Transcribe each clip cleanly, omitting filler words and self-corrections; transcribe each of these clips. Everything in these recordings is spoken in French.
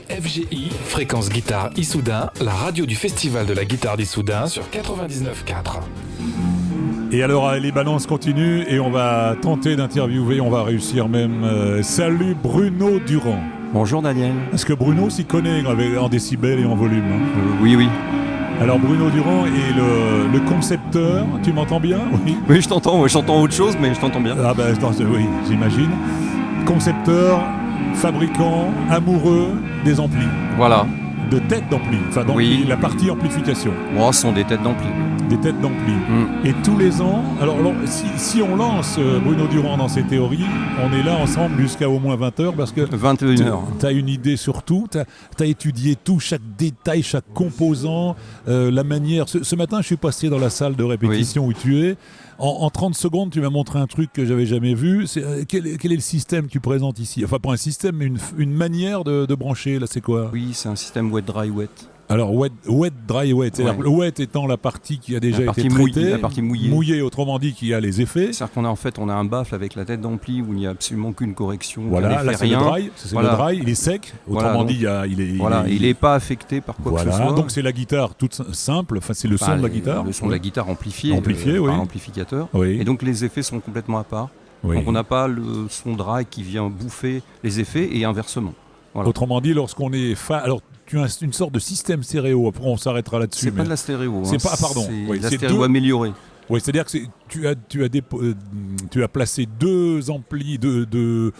FGI, Fréquence Guitare Issoudun, la radio du Festival de la Guitare d'Issoudun sur 99.4. Et alors les balances continuent et on va tenter d'interviewer, on va réussir même. Salut Bruno Durand. Bonjour Daniel. Est-ce que Bruno s'y connaît en décibels et en volume Oui. Alors Bruno Durand est le concepteur, tu m'entends bien? Oui, je t'entends, j'entends autre chose mais je t'entends bien. Ah ben oui, j'imagine. Concepteur, fabricant, amoureux des amplis. Voilà. De têtes d'ampli, enfin d'ampli, la partie amplification. Moi, ce sont des têtes d'ampli. Des têtes d'ampli. Et tous les ans, alors si on lance Bruno Durand dans ses théories, on est là ensemble jusqu'à au moins 20 heures parce que 21h. Tu as une idée sur tout, tu as étudié tout, chaque détail, chaque composant, la manière. Ce matin, je suis passé dans la salle de répétition où tu es. En 30 secondes, tu m'as montré un truc que j'avais jamais vu. Quel est le système que tu présentes ici? Enfin, pas un système, mais une manière de brancher. Là, c'est quoi? Oui, c'est un système wet, dry, wet. Alors, wet, dry, wet. C'est-à-dire le wet étant la partie qui a déjà été traitée. La partie mouillée. Mouillée, autrement dit, qui a les effets. C'est-à-dire qu'on a un baffle avec la tête d'ampli où il n'y a absolument aucune correction. Voilà, là, c'est rien. le dry. Le dry, il est sec. Autrement dit, il n'est pas affecté par quoi que ce soit. Donc c'est la guitare toute simple. Enfin, c'est le son de la guitare. Le son de la guitare amplifié par l'amplificateur. Oui. Et donc les effets sont complètement à part. Oui. Donc on n'a pas le son dry qui vient bouffer les effets et inversement. Voilà. Autrement dit, lorsqu'on est alors tu as une sorte de système stéréo. Après, on s'arrêtera là-dessus. C'est pas de la stéréo. C'est pas, pardon. C'est la stéréo améliorée. Oui, c'est-à-dire que tu as placé deux amplis, deux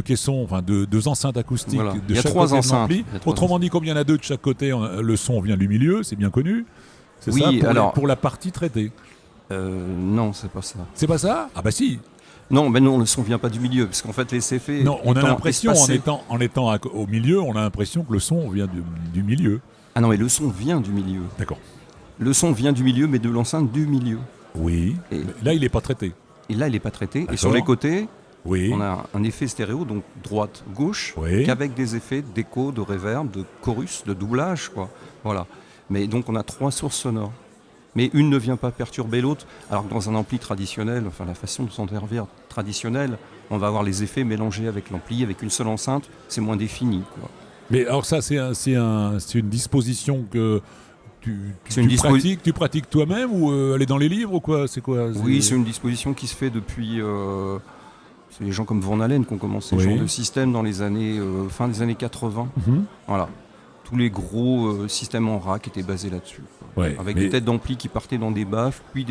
caissons, enfin deux enceintes acoustiques de chaque côté. Il y a trois enceintes. Autrement dit, comme il y en a deux de chaque côté, le son vient du milieu, c'est bien connu. C'est ça pour la partie traitée. Non, c'est pas ça. C'est pas ça? Ah bah si. Non, le son vient pas du milieu, parce qu'en fait les effets. Non, on a l'impression en étant au milieu, on a l'impression que le son vient du milieu. Ah non, mais le son vient du milieu. D'accord. Le son vient du milieu, mais de l'enceinte du milieu. Oui. Et là, il n'est pas traité. Et là, il n'est pas traité. Et sur les côtés, oui. On a un effet stéréo, donc droite-gauche, qu'avec des effets d'écho, de reverb, de chorus, de doublage, quoi. Voilà. Mais donc on a trois sources sonores. Mais une ne vient pas perturber l'autre, alors que dans un ampli traditionnel, enfin la façon de s'en servir traditionnelle, on va avoir les effets mélangés avec l'ampli, avec une seule enceinte, c'est moins défini, quoi. Mais alors ça, c'est une disposition que tu pratiques toi-même ou elle est dans les livres ou quoi? C'est quoi? Oui, c'est une disposition qui se fait depuis... c'est les gens comme Van Halen qui ont commencé ce genre de système dans les années fin des années 80. Voilà. Tous les gros systèmes en rack étaient basés là-dessus. Avec des têtes d'ampli qui partaient dans des baffles, puis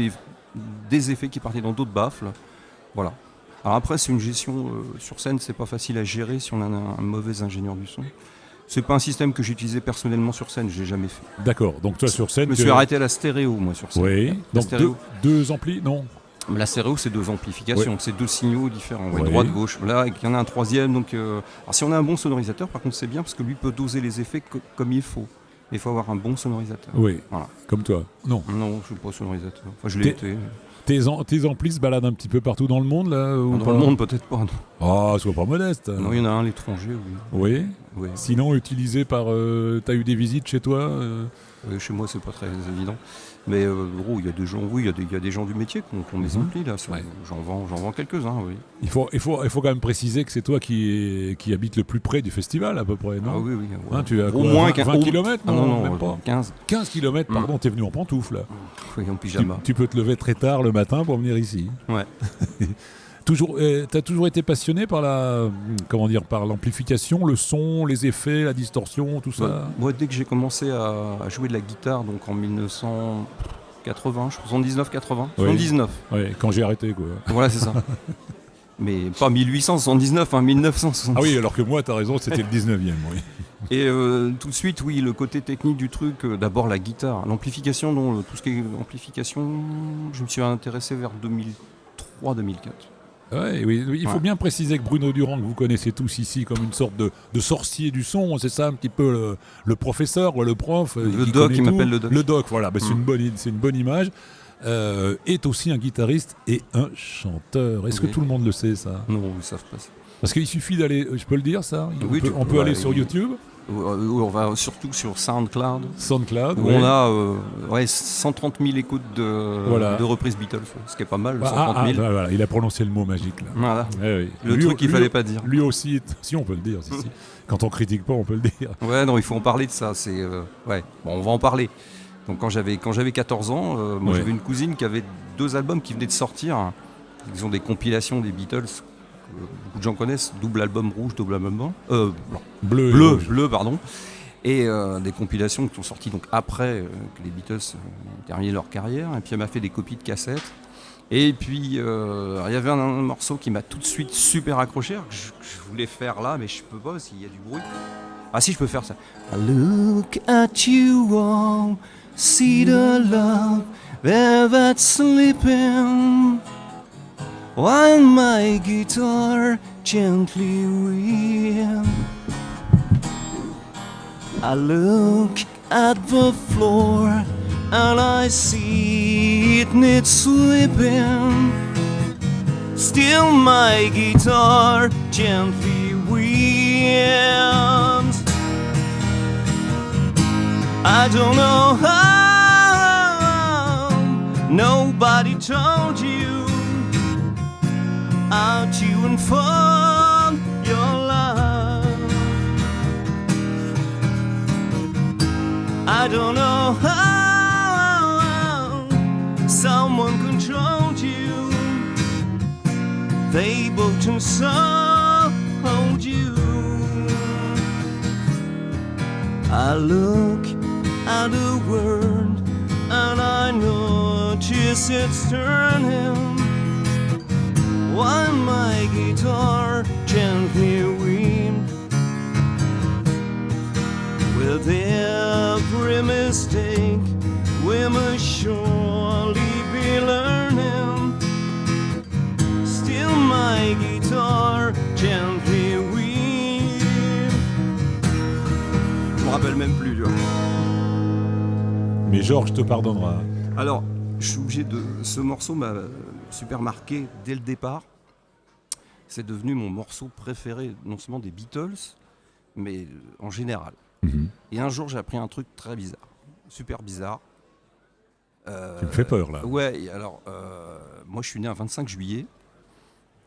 des effets qui partaient dans d'autres baffles. Voilà. Alors après, c'est une gestion sur scène, c'est pas facile à gérer si on a un mauvais ingénieur du son. C'est pas un système que j'utilisais personnellement sur scène, j'ai jamais fait. D'accord, donc toi sur scène... Je me suis arrêté à la stéréo, moi, sur scène. Oui, donc deux amplis, non? La stéréo, c'est deux amplifications, c'est deux signaux différents, droite-gauche. Là, il y en a un troisième, donc... Alors si on a un bon sonorisateur, par contre, c'est bien, parce que lui peut doser les effets comme il faut. Il faut avoir un bon sonorisateur. Oui, voilà. Comme toi. Non, je ne suis pas sonorisateur. Enfin, je l'ai été. Tes amplis se baladent un petit peu partout dans le monde, là ou dans le monde, peut-être pas. Ah, sois pas modeste. Non, il y en a un à l'étranger, oui. Oui. Sinon, utilisé par... t'as eu des visites chez toi Oui, chez moi, c'est pas très évident. Mais gros, il y a des gens, il y a des gens du métier qui ont des amplis, là. J'en vends quelques-uns, oui. Il faut quand même préciser que c'est toi qui habite le plus près du festival, à peu près, non? Ah oui. Hein, tu as au moins 20 km, non, même pas. 15. 15 km, pardon, t'es venu en pantoufle, là. Oui, en pyjama. Tu peux te lever très tard le matin pour venir ici. Ouais. T'as toujours été passionné par par l'amplification, le son, les effets, la distorsion, tout ça? Moi, dès que j'ai commencé à jouer de la guitare, donc en 1980, 79-80, 79. Oui, quand j'ai arrêté, quoi. Voilà, c'est ça. Mais pas 1879, 1979. Ah oui, alors que moi, t'as raison, c'était le 19e, oui. Et tout de suite, oui, le côté technique du truc, d'abord la guitare, l'amplification, tout ce qui est amplification, je me suis intéressé vers 2003-2004. Oui, il faut bien préciser que Bruno Durand, que vous connaissez tous ici comme une sorte de sorcier du son, c'est ça un petit peu le professeur ou le prof. Le doc, il m'appelle le doc. Le doc, voilà, c'est une bonne image. Est aussi un guitariste et un chanteur. Est-ce que tout le monde le sait, ça? Non, ils ne savent pas ça. Parce qu'il suffit d'aller, je peux le dire ça, Oui, on peut aller sur YouTube. On va surtout sur SoundCloud. SoundCloud, où on a 130 000 écoutes de reprises Beatles, ce qui est pas mal. 130 000. Voilà, il a prononcé le mot magique là. Voilà. Oui. Le truc qu'il fallait pas dire. Lui aussi, si on peut le dire. Si. Quand on critique pas, on peut le dire. Ouais, non, il faut en parler de ça. Bon, on va en parler. Donc quand j'avais 14 ans, j'avais une cousine qui avait 2 albums qui venaient de sortir. Ils ont des compilations des Beatles. Beaucoup de gens connaissent, double album rouge, double album blanc. Bleu, pardon. Et des compilations qui sont sorties donc après que les Beatles ont terminé leur carrière. Et puis elle m'a fait des copies de cassettes. Et puis il y avait un morceau qui m'a tout de suite super accroché, que je voulais faire là, mais je peux pas parce qu'il y a du bruit. Ah si, je peux faire ça. I look at you all, see the love, velvet sleeping. While my guitar gently weeps, I look at the floor and I see it needs slipping. Still my guitar gently weeps. I don't know how, nobody told you how to unfold your love. I don't know how someone controlled you. They both hold you. I look at the world and I notice it's turning. While my guitar gently weeps, with every mistake we must surely be learning. Still my guitar gently weeps. Je me rappelle même plus, tu vois. Mais Georges te pardonnera. Alors, je suis obligé de... Ce morceau m'a super marqué dès le départ. C'est devenu mon morceau préféré, non seulement des Beatles, mais en général. Et un jour, j'ai appris un truc très bizarre, super bizarre. Tu me fais peur, là. Ouais, alors, moi, je suis né un 25 juillet.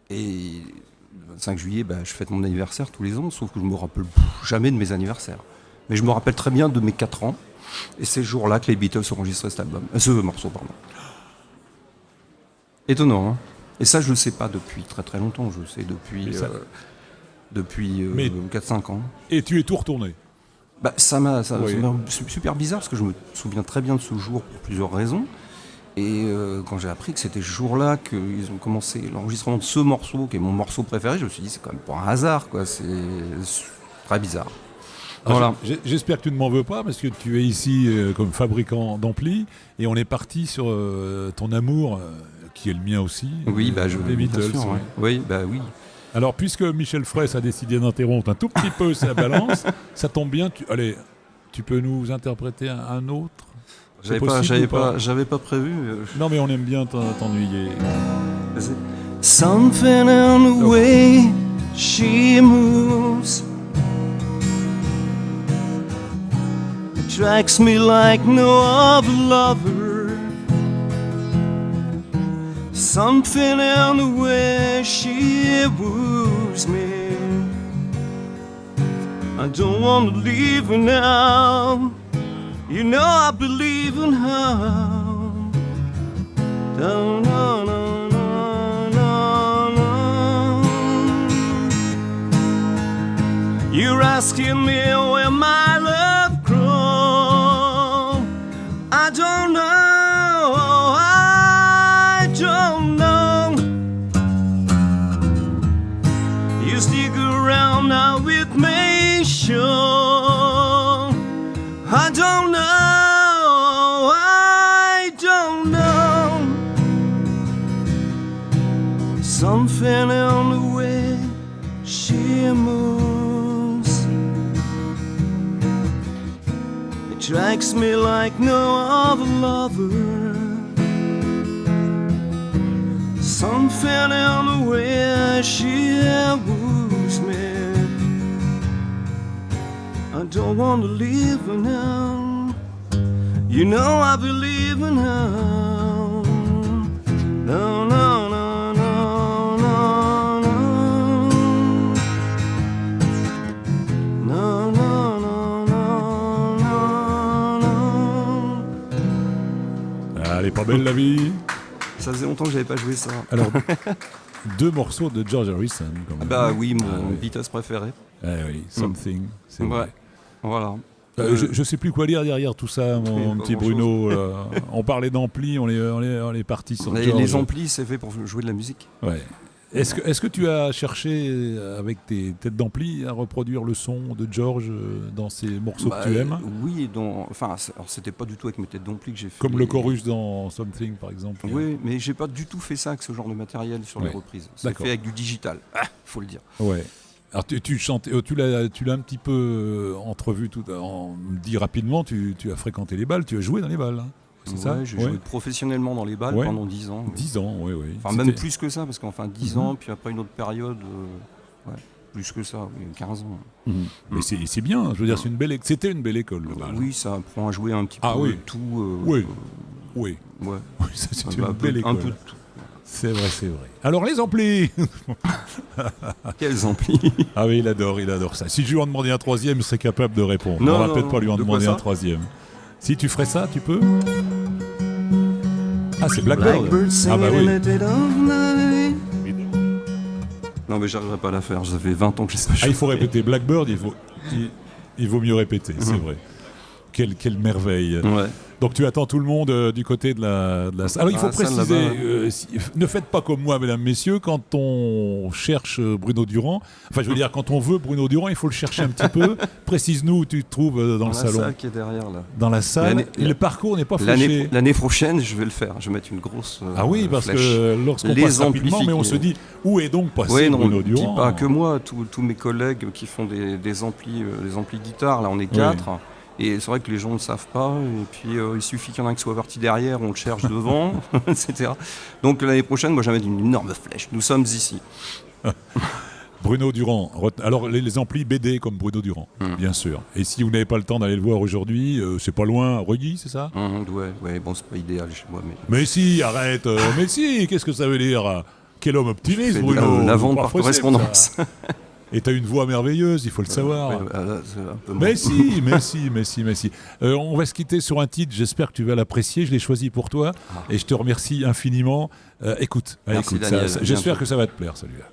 Et le 25 juillet, je fête mon anniversaire tous les ans, sauf que je me rappelle jamais de mes anniversaires. Mais je me rappelle très bien de mes 4 ans. Et c'est ce jour-là que les Beatles ont enregistré ce morceau, pardon. Étonnant, hein. Et ça, je ne le sais pas depuis très très longtemps, je le sais depuis 4-5 ans. Et tu es tout retourné? Ça m'a super bizarre, parce que je me souviens très bien de ce jour pour plusieurs raisons. Et quand j'ai appris que c'était ce jour-là qu'ils ont commencé l'enregistrement de ce morceau, qui est mon morceau préféré, je me suis dit, c'est quand même pas un hasard, quoi. C'est très bizarre. Voilà. J'espère que tu ne m'en veux pas, parce que tu es ici comme fabricant d'amplis, et on est parti sur ton amour, qui est le mien aussi, oui, les Beatles. Sûr, ouais. Oui. Alors, puisque Michel Fraisse a décidé d'interrompre un tout petit peu sa balance, ça tombe bien, tu peux nous interpréter un autre? J'avais pas prévu. Non, mais on aime bien t'ennuyer. Something in the way she moves attracts me like no other lover. Something in the way she woos me. I don't want to leave her now. You know I believe in her. No, no, no, no, no, no. You're asking me where my love grows. I don't know. I don't know. You stick around now with me, sure. I don't know. Something in the way she moves attracts me like no other lover. Something in the way she moves I don't want to leave her now. You know I believe in her. No, no, no, no, no, no. No, no, no, no, no, no. Ah, elle est pas belle la vie. Ça faisait longtemps que j'avais pas joué ça. Alors, 2 morceaux de George Harrison. Quand même. Bah oui, mon Beatles préféré. Oui, Something, c'est vrai. Voilà. Je sais plus quoi lire derrière tout ça, mon petit Bruno. On parlait d'ampli, on est parti sur George. Les amplis, c'est fait pour jouer de la musique. Ouais. Est-ce que tu as cherché avec tes têtes d'ampli à reproduire le son de George dans ces morceaux que tu aimes? Oui, alors c'était pas du tout avec mes têtes d'ampli que j'ai fait. Comme le chorus dans Something par exemple. Oui, mais j'ai pas du tout fait ça avec ce genre de matériel sur les reprises. C'est fait avec du digital, faut le dire. Ouais. Alors tu chantais, tu l'as un petit peu entrevu, dit rapidement, tu as fréquenté les balles, tu as joué dans les balles. Hein. C'est ça? J'ai joué professionnellement dans les balles pendant 10 ans. 10 ans, oui. Enfin, même plus que ça, parce qu'enfin 10 ans, puis après une autre période, plus que ça, 15 ans. Mais c'est bien, je veux dire, c'était une belle école, le bal. Oui, ça apprend à jouer un petit peu de tout. Oui. Ouais. Ça, c'est une belle école. Un peu de tout. C'est vrai. Alors, les amplis. Quels amplis? Ah oui, il adore ça. Si je lui en demandais un troisième, il serait capable de répondre. Non, on va peut-être pas lui en demander un troisième. Si tu ferais ça, tu peux? Ah, c'est Blackbird. Ah bah oui. Non, mais j'arriverai pas à la faire. Ça fait 20 ans que je sais pas. Ah, il faut répéter Blackbird, il vaut mieux répéter, c'est vrai. Quelle merveille. Ouais. Donc tu attends tout le monde du côté de la salle. Alors il faut préciser, ne faites pas comme moi, mesdames, messieurs, quand on cherche Bruno Durand, enfin je veux dire, quand on veut Bruno Durand, il faut le chercher un petit peu. Précise-nous où tu te trouves dans le salon. Dans la salle qui est derrière là. Dans la salle, le parcours n'est pas fléché. L'année prochaine, je vais le faire. Je vais mettre une grosse ah oui, parce flèche. que lorsqu'on passe rapidement, mais on se dit, où est donc passé Bruno Durand? Pas que moi, tous mes collègues qui font des amplis guitare, là on est 4. Oui. Et c'est vrai que les gens ne le savent pas, et puis il suffit qu'il y en ait un qui soit parti derrière, on le cherche devant, etc. Donc l'année prochaine, moi, je vais mettre une énorme flèche. Nous sommes ici. Bruno Durand. Alors les amplis BD comme Bruno Durand, bien sûr. Et si vous n'avez pas le temps d'aller le voir aujourd'hui, c'est pas loin, à Reuilly, c'est ça? Ouais, bon, c'est pas idéal chez moi. Mais si, arrête. Mais si, qu'est-ce que ça veut dire? Quel homme optimiste, Bruno. La vente par correspondance. Et t'as une voix merveilleuse, il faut le savoir. Mais si. On va se quitter sur un titre, j'espère que tu vas l'apprécier, je l'ai choisi pour toi, et je te remercie infiniment. Écoute, Merci, Daniel, j'espère que ça va te plaire, celui-là.